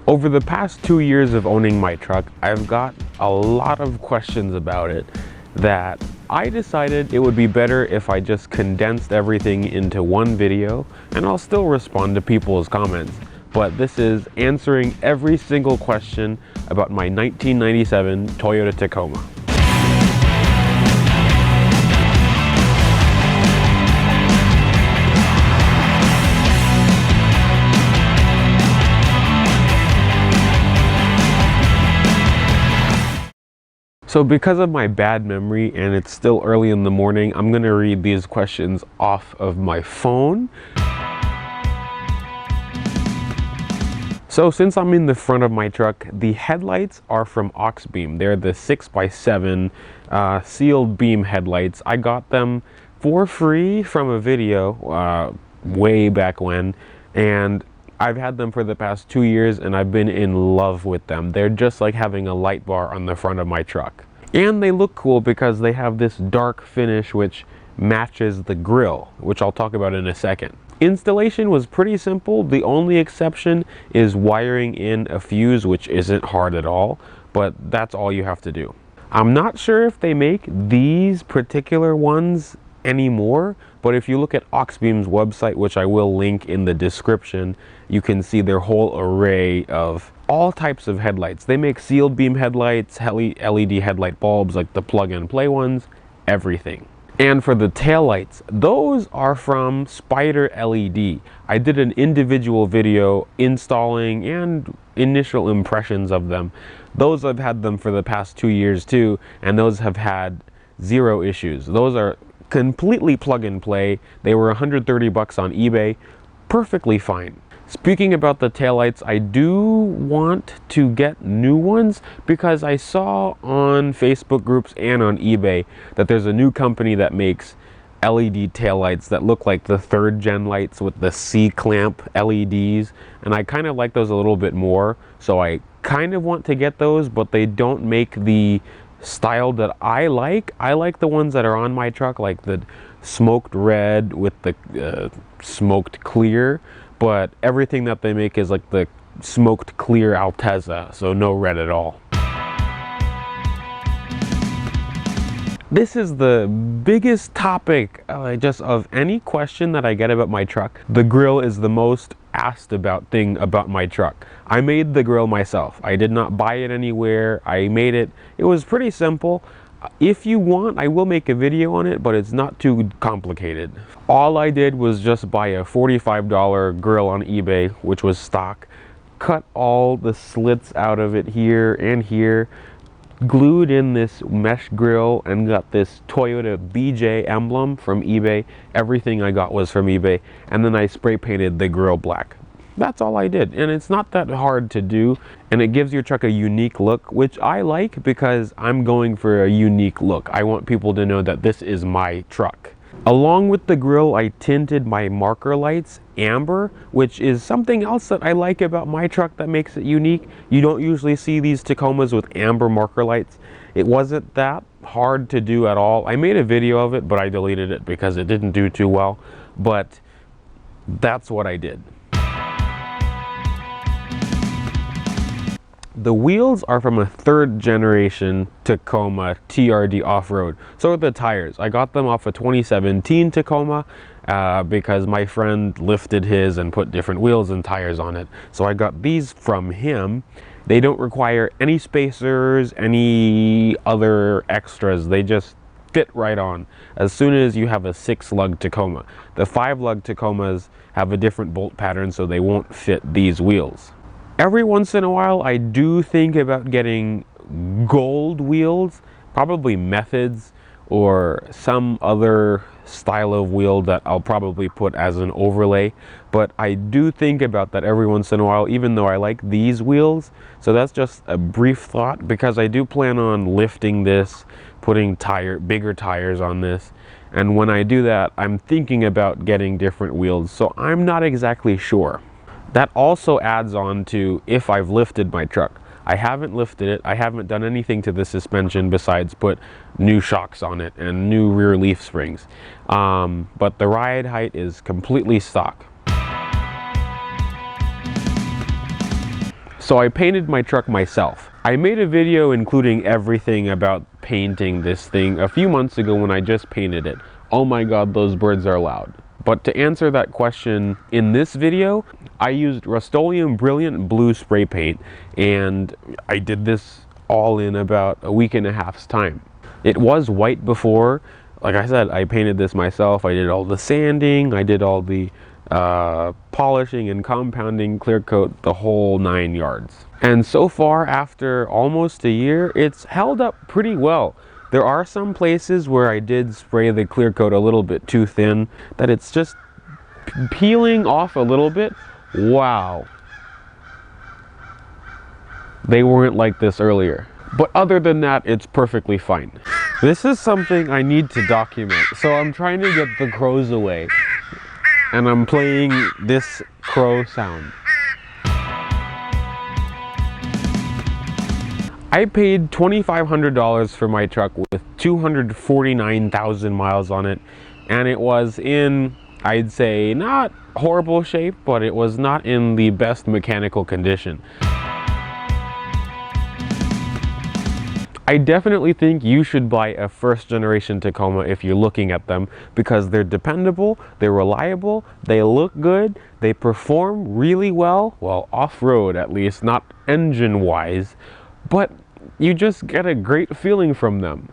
Over the past 2 years of owning my truck, I've got a lot of questions about it that I decided it would be better if I just condensed everything into one video, and I'll still respond to people's comments. But this is answering every single question about my 1997 Toyota Tacoma. So because of my bad memory and it's still early in the morning, I'm gonna read these questions off of my phone. So since I'm in the front of my truck, the headlights are from Oxbeam. They're the 6x7 sealed beam headlights. I got them for free from a video way back when, and I've had them for the past 2 years and I've been in love with them. They're just like having a light bar on the front of my truck. And they look cool because they have this dark finish which matches the grille, which I'll talk about in a second. Installation was pretty simple. The only exception is wiring in a fuse, which isn't hard at all, but that's all you have to do. I'm not sure if they make these particular ones anymore, but if you look at Oxbeam's website, which I will link in the description, you can see their whole array of all types of headlights. They make sealed beam headlights, LED headlight bulbs, like the plug and play ones, everything. And for the taillights, those are from Spider LED. I did an individual video installing and initial impressions of them. Those I've had them for the past 2 years too, and those have had zero issues. Those are completely plug and play. They were 130 bucks on eBay, perfectly fine. Speaking about the taillights, I do want to get new ones because I saw on Facebook groups and on eBay that there's a new company that makes LED taillights that look like the 3rd gen lights with the C-clamp LEDs, and I kind of like those a little bit more, so I kind of want to get those, but they don't make the style that I like. I like the ones that are on my truck, like the smoked red with the smoked clear, but everything that they make is like the smoked clear Altezza, so no red at all. This is the biggest topic just of any question that I get about my truck. The grill is the most asked about thing about my truck. I made the grill myself. I did not buy it anywhere. I made it. It was pretty simple. If you want, I will make a video on it, but it's not too complicated. All I did was just buy a $45 grill on eBay, which was stock, cut all the slits out of it here and here, glued in this mesh grill, and got this Toyota BJ emblem from eBay. Everything I got was from eBay, and then I spray painted the grill black. That's all I did, and it's not that hard to do, and it gives your truck a unique look, which I like because I'm going for a unique look. I want people to know that this is my truck. Along with the grille, I tinted my marker lights amber, which is something else that I like about my truck that makes it unique. You don't usually see these Tacomas with amber marker lights. It wasn't that hard to do at all. I made a video of it, but I deleted it because it didn't do too well, but that's what I did. The wheels are from a 3rd generation Tacoma TRD off-road. So are the tires. I got them off a 2017 Tacoma because my friend lifted his and put different wheels and tires on it. So I got these from him. They don't require any spacers, any other extras. They just fit right on as soon as you have a 6-lug Tacoma. The 5-lug Tacomas have a different bolt pattern, so they won't fit these wheels. Every once in a while, I do think about getting gold wheels, probably Methods or some other style of wheel that I'll probably put as an overlay. But I do think about that every once in a while, even though I like these wheels. So that's just a brief thought, because I do plan on lifting this, putting bigger tires on this. And when I do that, I'm thinking about getting different wheels. So I'm not exactly sure. That also adds on to if I've lifted my truck. I haven't lifted it. I haven't done anything to the suspension besides put new shocks on it and new rear leaf springs. But the ride height is completely stock. So I painted my truck myself. I made a video including everything about painting this thing a few months ago when I just painted it. Oh my god, those birds are loud. But to answer that question, in this video, I used Rust-Oleum Brilliant Blue spray paint, and I did this all in about a week and a half's time. It was white before. Like I said, I painted this myself. I did all the sanding, I did all the polishing and compounding, clear coat, the whole 9 yards. And so far, after almost a year, it's held up pretty well. There are some places where I did spray the clear coat a little bit too thin, that it's just peeling off a little bit. Wow. They weren't like this earlier. But other than that, it's perfectly fine. This is something I need to document. So I'm trying to get the crows away. And I'm playing this crow sound. I paid $2,500 for my truck with 249,000 miles on it, and it was in, I'd say, not horrible shape, but it was not in the best mechanical condition. I definitely think you should buy a first generation Tacoma if you're looking at them, because they're dependable, they're reliable, they look good, they perform really well off-road at least, not engine-wise, but you just get a great feeling from them.